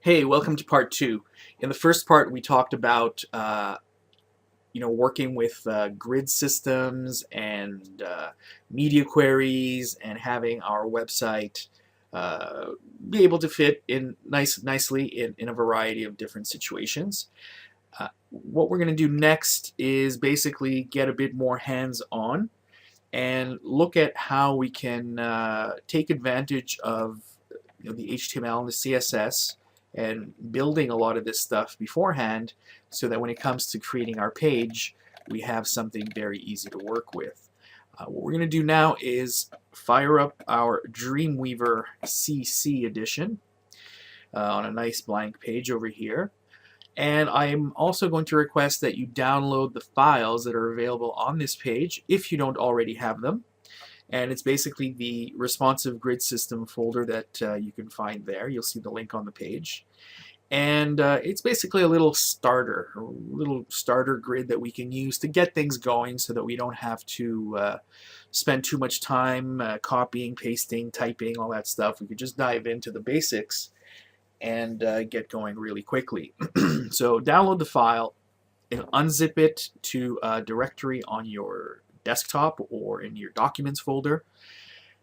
Hey, welcome to part two. In the first part, we talked about working with grid systems and media queries and having our website be able to fit in nicely in a variety of different situations. What we're going to do next is basically get a bit more hands-on and look at how we can take advantage of the HTML and the CSS and building a lot of this stuff beforehand so that when it comes to creating our page, we have something very easy to work with. What we're going to do now is fire up our Dreamweaver CC edition on a nice blank page over here. And I'm also going to request that you download the files that are available on this page if you don't already have them. And it's basically the responsive grid system folder that you can find there. You'll see the link on the page. And it's basically a little starter grid that we can use to get things going so that we don't have to spend too much time copying, pasting, typing, all that stuff. We could just dive into the basics and get going really quickly. So download the file and unzip it to a directory on your desktop or in your documents folder.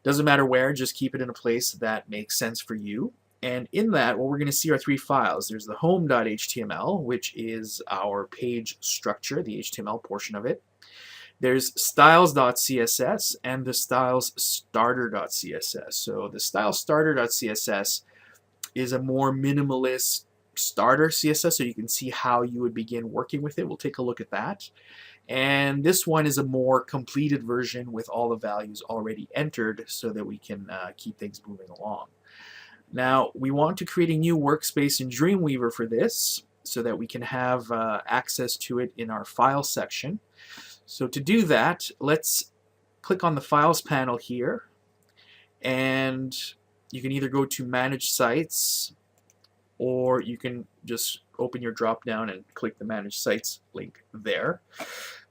Doesn't matter where, just keep it in a place that makes sense for you. And in that, what we're going to see are three files. There's the home.html, which is our page structure, the HTML portion of it. There's styles.css and the stylesstarter.css. So the stylesstarter.css is a more minimalist starter CSS, so you can see how you would begin working with it. We'll take a look at that. And this one is a more completed version with all the values already entered so that we can keep things moving along. Now, we want to create a new workspace in Dreamweaver for this so that we can have access to it in our Files section. So to do that, let's click on the Files panel here, and you can either go to Manage Sites, or you can just open your drop down and click the Manage Sites link there.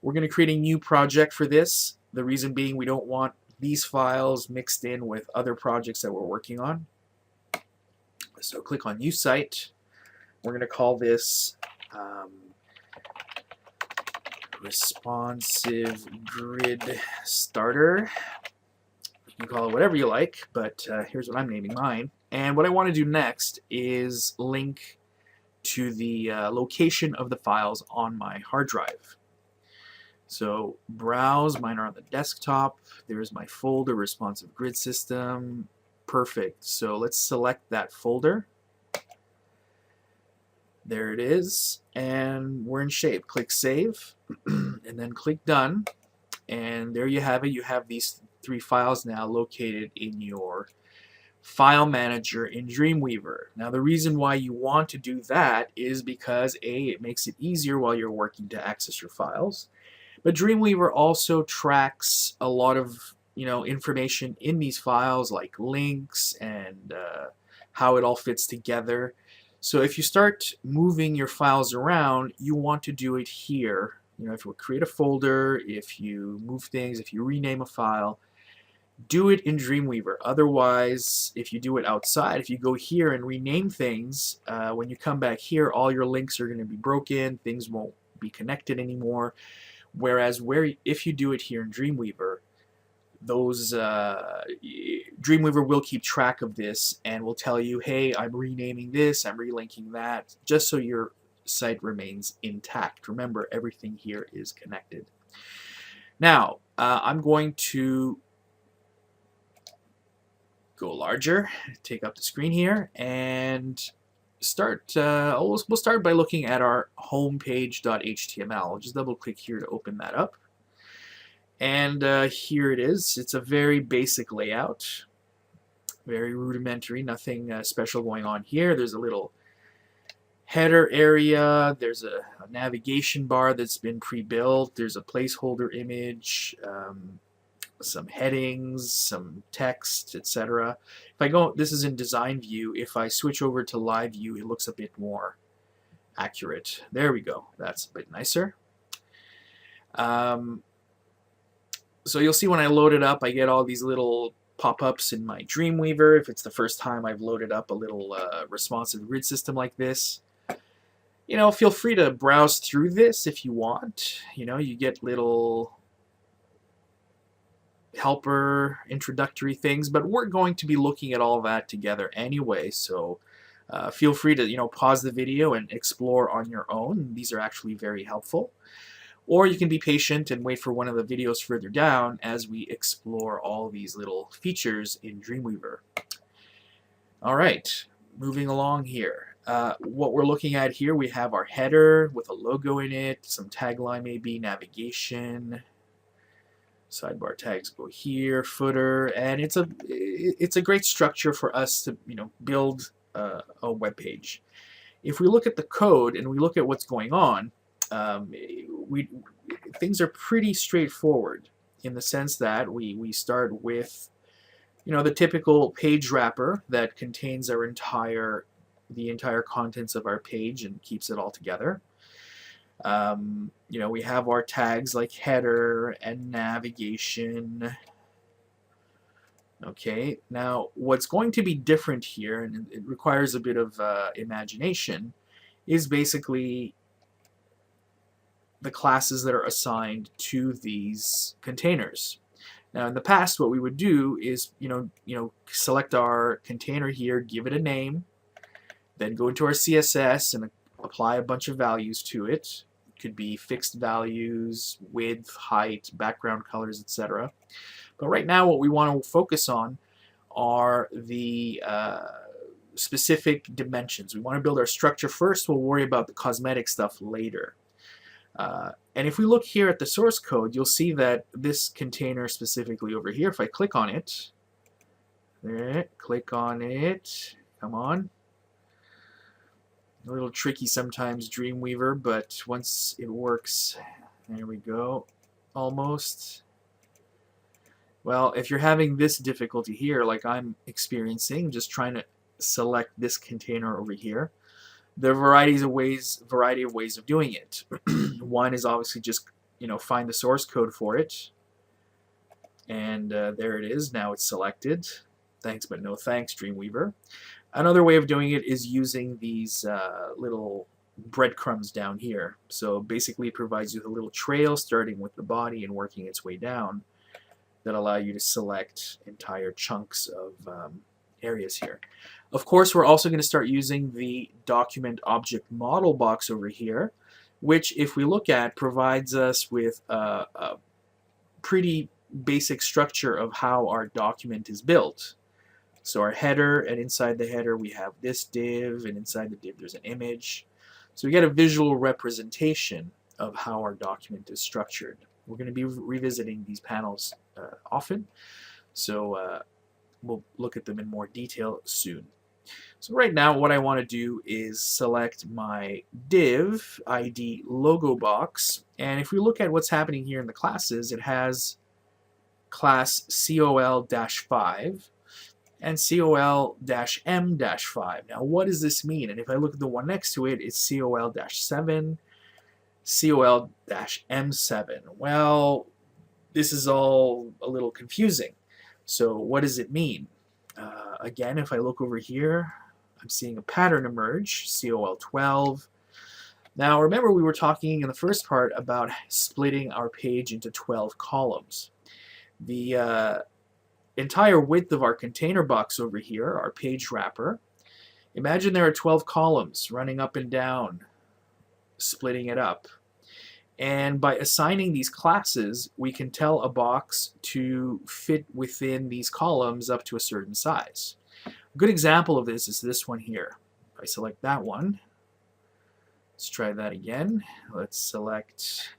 We're going to create a new project for this. The reason being we don't want these files mixed in with other projects that we're working on. So click on New Site. We're going to call this Responsive Grid Starter. You can call it whatever you like, but here's what I'm naming mine. And what I want to do next is link to the location of the files on my hard drive. So browse, mine are on the desktop. There's my folder, responsive grid system. Perfect. So let's select that folder. There it is, and we're in shape. Click Save, and then click Done, and there you have it. You have these three files now located in your file manager in Dreamweaver. Now the reason why you want to do that is because A, it makes it easier while you're working to access your files, but Dreamweaver also tracks a lot of information in these files, like links and how it all fits together. So if you start moving your files around, you want to do it here. If you create a folder, if you move things, if you rename a file, do it in Dreamweaver. Otherwise, if you do it outside, if you go here and rename things, when you come back here, all your links are going to be broken, things won't be connected anymore. Whereas if you do it here in Dreamweaver, those Dreamweaver will keep track of this and will tell you, hey, I'm renaming this, I'm relinking that, just so your site remains intact. Remember, everything here is connected. Now, I'm going to go larger, take up the screen here, and start. We'll start by looking at our homepage.html. I'll just double click here to open that up. And here it is. It's a very basic layout, very rudimentary, nothing special going on here. There's a little header area, there's a navigation bar that's been pre-built, there's a placeholder image, some headings, some text, etc. If I go, this is in design view, if I switch over to live view, it looks a bit more accurate. There we go, that's a bit nicer. So you'll see when I load it up, I get all these little pop-ups in my Dreamweaver if it's the first time I've loaded up a little responsive grid system like this. You know, feel free to browse through this if you want. You know, you get little helper introductory things, but we're going to be looking at all that together anyway, so feel free to, you know, pause the video and explore on your own. These are actually very helpful. Or you can be patient and wait for one of the videos further down as we explore all these little features in Dreamweaver. All right, moving along here. What we're looking at here, we have our header with a logo in it, some tagline maybe, navigation, sidebar tags go here, footer, and it's a great structure for us to, you know, build a web page. If we look at the code and we look at what's going on, things are pretty straightforward in the sense that we start with, you know, the typical page wrapper that contains the entire contents of our page and keeps it all together. You know, we have our tags like header and navigation. Okay, now what's going to be different here, and it requires a bit of imagination, is basically the classes that are assigned to these containers. Now in the past what we would do is, you know, select our container here, give it a name, then go into our CSS and apply a bunch of values to it. It could be fixed values, width, height, background colors, etc. But right now what we want to focus on are the specific dimensions. We want to build our structure first, we'll worry about the cosmetic stuff later. And if we look here at the source code, you'll see that this container specifically over here, if I click on it, there, click on it, come on. A little tricky sometimes, Dreamweaver, but once it works, there we go, almost. Well, if you're having this difficulty here, like I'm experiencing, just trying to select this container over here, there are variety of ways of doing it. One is obviously just, you know, find the source code for it, and there it is. Now it's selected. Thanks, but no thanks, Dreamweaver. Another way of doing it is using these little breadcrumbs down here. So basically it provides you with a little trail starting with the body and working its way down that allow you to select entire chunks of areas here. Of course, we're also going to start using the document object model box over here, which if we look at provides us with a pretty basic structure of how our document is built. So our header, and inside the header we have this div, and inside the div there's an image. So we get a visual representation of how our document is structured. We're going to be revisiting these panels often, so we'll look at them in more detail soon. So right now what I want to do is select my div ID logo box, and if we look at what's happening here in the classes, it has class COL-5 and COL-M-5. Now what does this mean? And if I look at the one next to it, it's COL-7, COL-M7. Well, this is all a little confusing. So what does it mean? Again, if I look over here, I'm seeing a pattern emerge, COL-12. Now remember we were talking in the first part about splitting our page into 12 columns. The entire width of our container box over here, our page wrapper, imagine there are 12 columns running up and down, splitting it up. And by assigning these classes, we can tell a box to fit within these columns up to a certain size. A good example of this is this one here. If I select that one, let's try that again. Let's select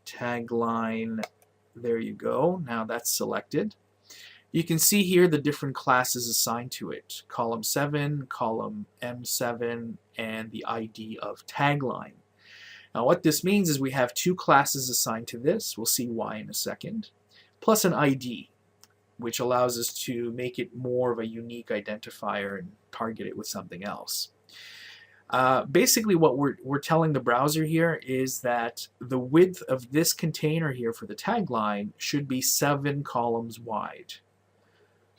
tagline. There you go. Now that's selected. You can see here the different classes assigned to it. Column 7, column M7, and the ID of tagline. Now what this means is we have two classes assigned to this, we'll see why in a second, plus an ID, which allows us to make it more of a unique identifier and target it with something else. Basically what we're telling the browser here is that the width of this container here for the tagline should be 7 columns wide.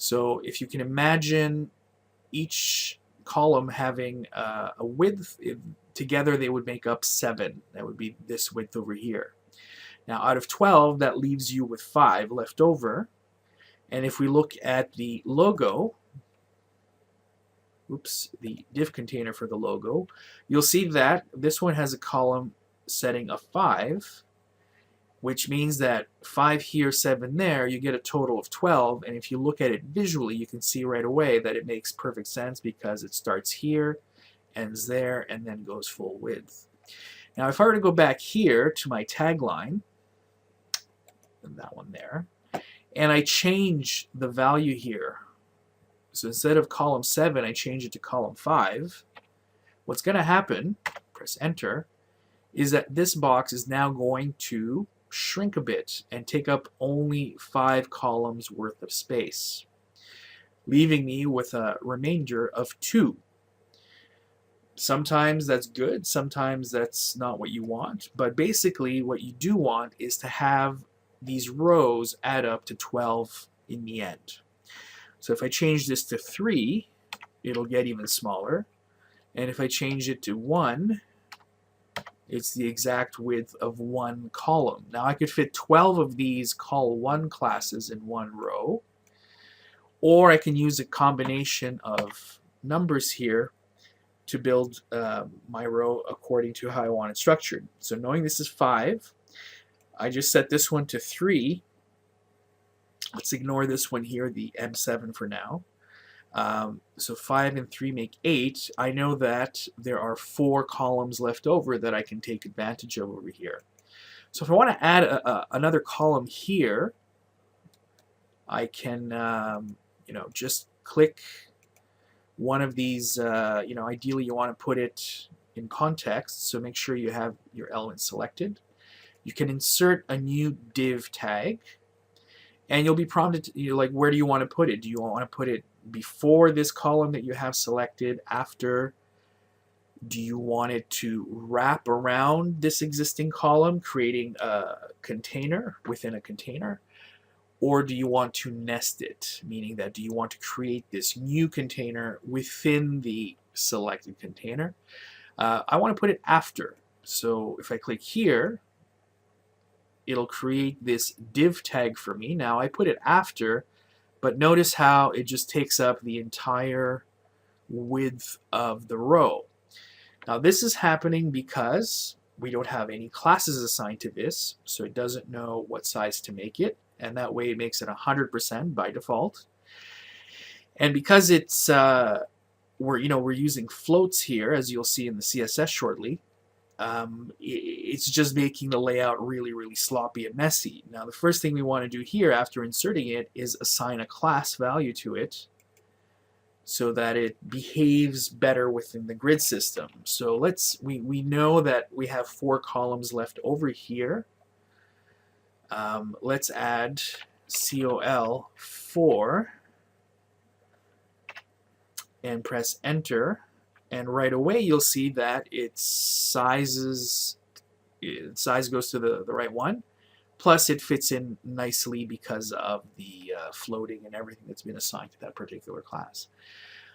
So if you can imagine each column having a width, together they would make up 7. That would be this width over here. Now out of 12, that leaves you with 5 left over. And if we look at the logo, the div container for the logo, you'll see that this one has a column setting of 5, which means that 5 here, 7 there, you get a total of 12. And if you look at it visually, you can see right away that it makes perfect sense because it starts here, ends there, and then goes full width. Now if I were to go back here to my tagline, and that one there, and I change the value here, so instead of column 7, I change it to column 5, what's going to happen, press enter, is that this box is now going to shrink a bit and take up only 5 columns worth of space, leaving me with a remainder of 2. Sometimes that's good, sometimes that's not what you want, but basically what you do want is to have these rows add up to 12 in the end. So if I change this to 3, it'll get even smaller, and if I change it to 1, it's the exact width of 1 column. Now I could fit 12 of these call1 classes in 1 row, or I can use a combination of numbers here to build my row according to how I want it structured. So knowing this is 5, I just set this one to 3. Let's ignore this one here, the M7 for now. So 5 and 3 make 8. I know that there are 4 columns left over that I can take advantage of over here. So if I want to add another column here, I can just click one of these. Ideally you want to put it in context, so make sure you have your element selected. You can insert a new div tag, and you'll be prompted to, like, where do you want to put it? Do you want to put it before this column that you have selected, after? Do you want it to wrap around this existing column, creating a container within a container? Or do you want to nest it, meaning that do you want to create this new container within the selected container? I want to put it after. So if I click here, it'll create this div tag for me. Now I put it after, but notice how it just takes up the entire width of the row. Now this is happening because we don't have any classes assigned to this, so it doesn't know what size to make it, and that way it makes it 100% by default. And because it's we're using floats here, as you'll see in the CSS shortly, it's just making the layout really, really sloppy and messy. Now the first thing we want to do here after inserting it is assign a class value to it so that it behaves better within the grid system. So we know that we have 4 columns left over here. Let's add col4 and press enter. And right away you'll see that its size goes to the right one, plus it fits in nicely because of the floating and everything that's been assigned to that particular class.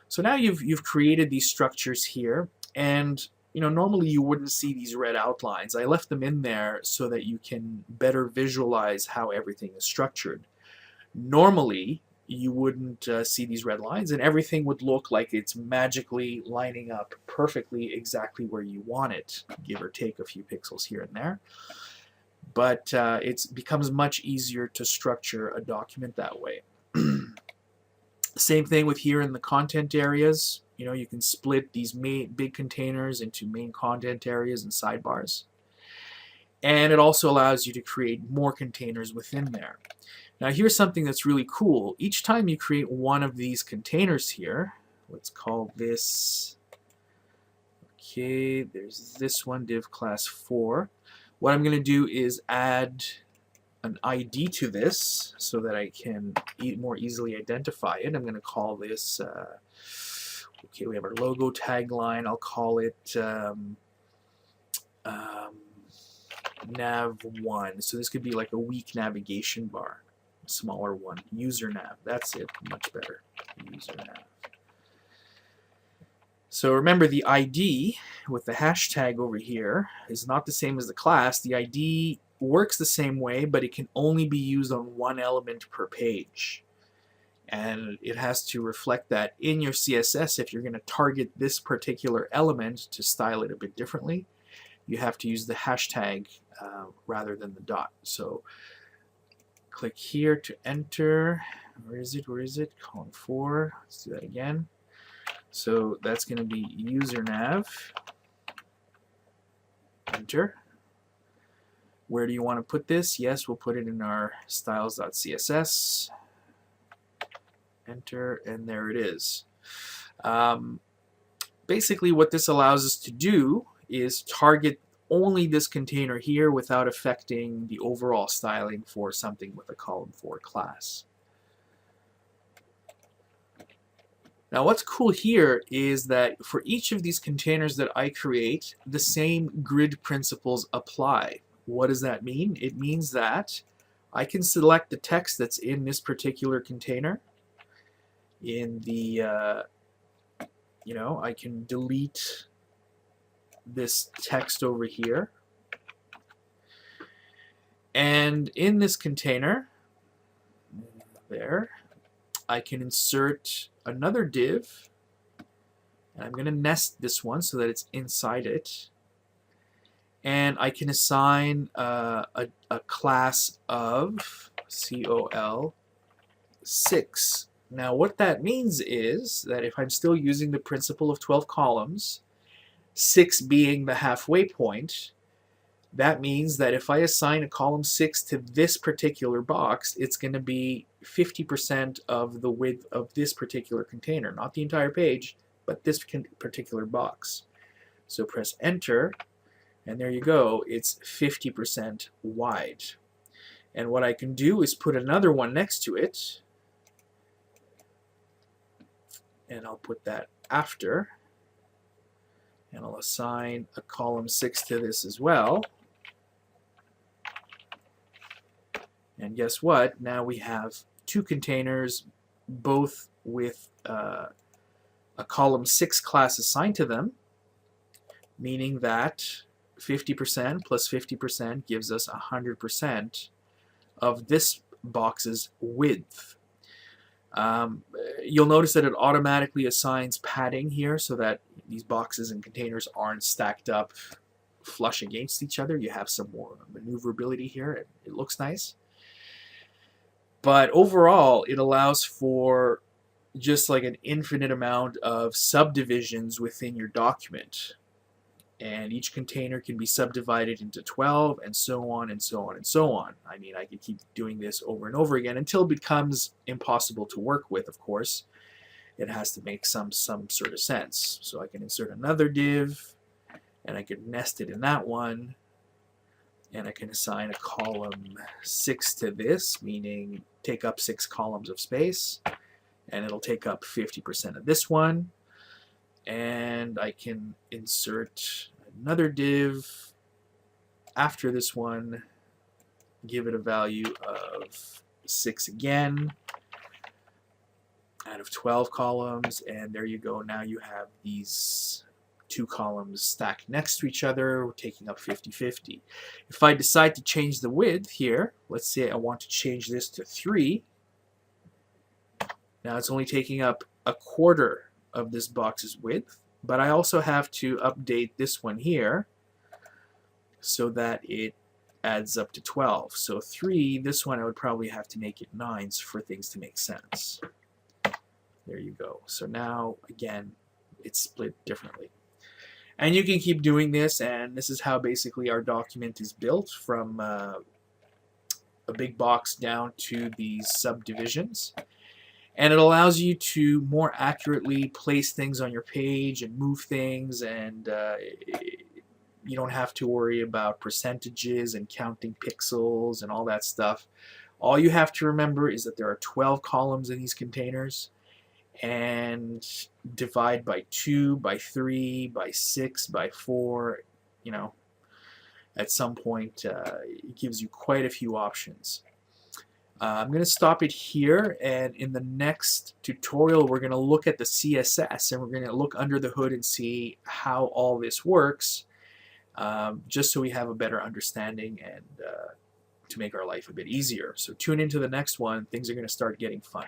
So now you've created these structures here, and normally you wouldn't see these red outlines. I left them in there so that you can better visualize how everything is structured. Normally you wouldn't see these red lines, and everything would look like it's magically lining up perfectly exactly where you want it, give or take a few pixels here and there. But it becomes much easier to structure a document that way. Same thing with here in the content areas. You can split these big containers into main content areas and sidebars. And it also allows you to create more containers within there. Now here's something that's really cool. Each time you create one of these containers here, let's call this, okay, there's this one, div class 4. What I'm going to do is add an ID to this so that I can more easily identify it. I'm going to call this, okay, we have our logo tagline. I'll call it nav1. So this could be like a weak navigation bar. smaller one. User nav. That's it. Much better. User nav. So remember, the ID with the hashtag over here is not the same as the class. The ID works the same way, but it can only be used on one element per page. And it has to reflect that in your CSS. If you're going to target this particular element to style it a bit differently, you have to use the hashtag rather than the dot. So click here to enter. Where is it? Where is it? Column 4. Let's do that again. So that's going to be user nav. Enter. Where do you want to put this? Yes, we'll put it in our styles.css. Enter, and there it is. Basically, what this allows us to do is target only this container here without affecting the overall styling for something with a column 4 class. Now what's cool here is that for each of these containers that I create, the same grid principles apply. What does that mean? It means that I can select the text that's in this particular container. In the, I can delete this text over here. And in this container, there, I can insert another div, and I'm going to nest this one so that it's inside it. And I can assign a class of COL6. Now what that means is that if I'm still using the principle of 12 columns, 6 being the halfway point, that means that if I assign a column 6 to this particular box, it's going to be 50% of the width of this particular container. Not the entire page, but this particular box. So press enter, and there you go. It's 50% wide. And what I can do is put another one next to it, and I'll put that after, and I'll assign a column 6 to this as well. And guess what? Now we have two containers, both with a column 6 class assigned to them, meaning that 50% plus 50% gives us 100% of this box's width. You'll notice that it automatically assigns padding here so that these boxes and containers aren't stacked up flush against each other. You have some more maneuverability here, and it looks nice. But overall, it allows for just like an infinite amount of subdivisions within your document. And each container can be subdivided into 12, and so on and so on and so on. I mean, I could keep doing this over and over again until it becomes impossible to work with, of course. It has to make some sort of sense. So I can insert another div, and I can nest it in that one, and I can assign a column 6 to this, meaning take up 6 columns of space, and it'll take up 50% of this one. And I can insert another div after this one, give it a value of 6 again out of 12 columns, and there you go. Now you have these 2 columns stacked next to each other, taking up 50-50. If I decide to change the width here, let's say I want to change this to 3, now it's only taking up a quarter of this box's width, but I also have to update this one here so that it adds up to 12. So 3, this one I would probably have to make it 9s for things to make sense. There you go. So now, again, it's split differently. And you can keep doing this, and this is how basically our document is built, from a big box down to these subdivisions. And it allows you to more accurately place things on your page and move things, and you don't have to worry about percentages and counting pixels and all that stuff. All you have to remember is that there are 12 columns in these containers, and divide by 2, by 3, by 6, by 4. You know, at some point it gives you quite a few options. I'm going to stop it here, and in the next tutorial we're going to look at the CSS, and we're going to look under the hood and see how all this works, just so we have a better understanding and to make our life a bit easier. So tune into the next one. Things are going to start getting fun.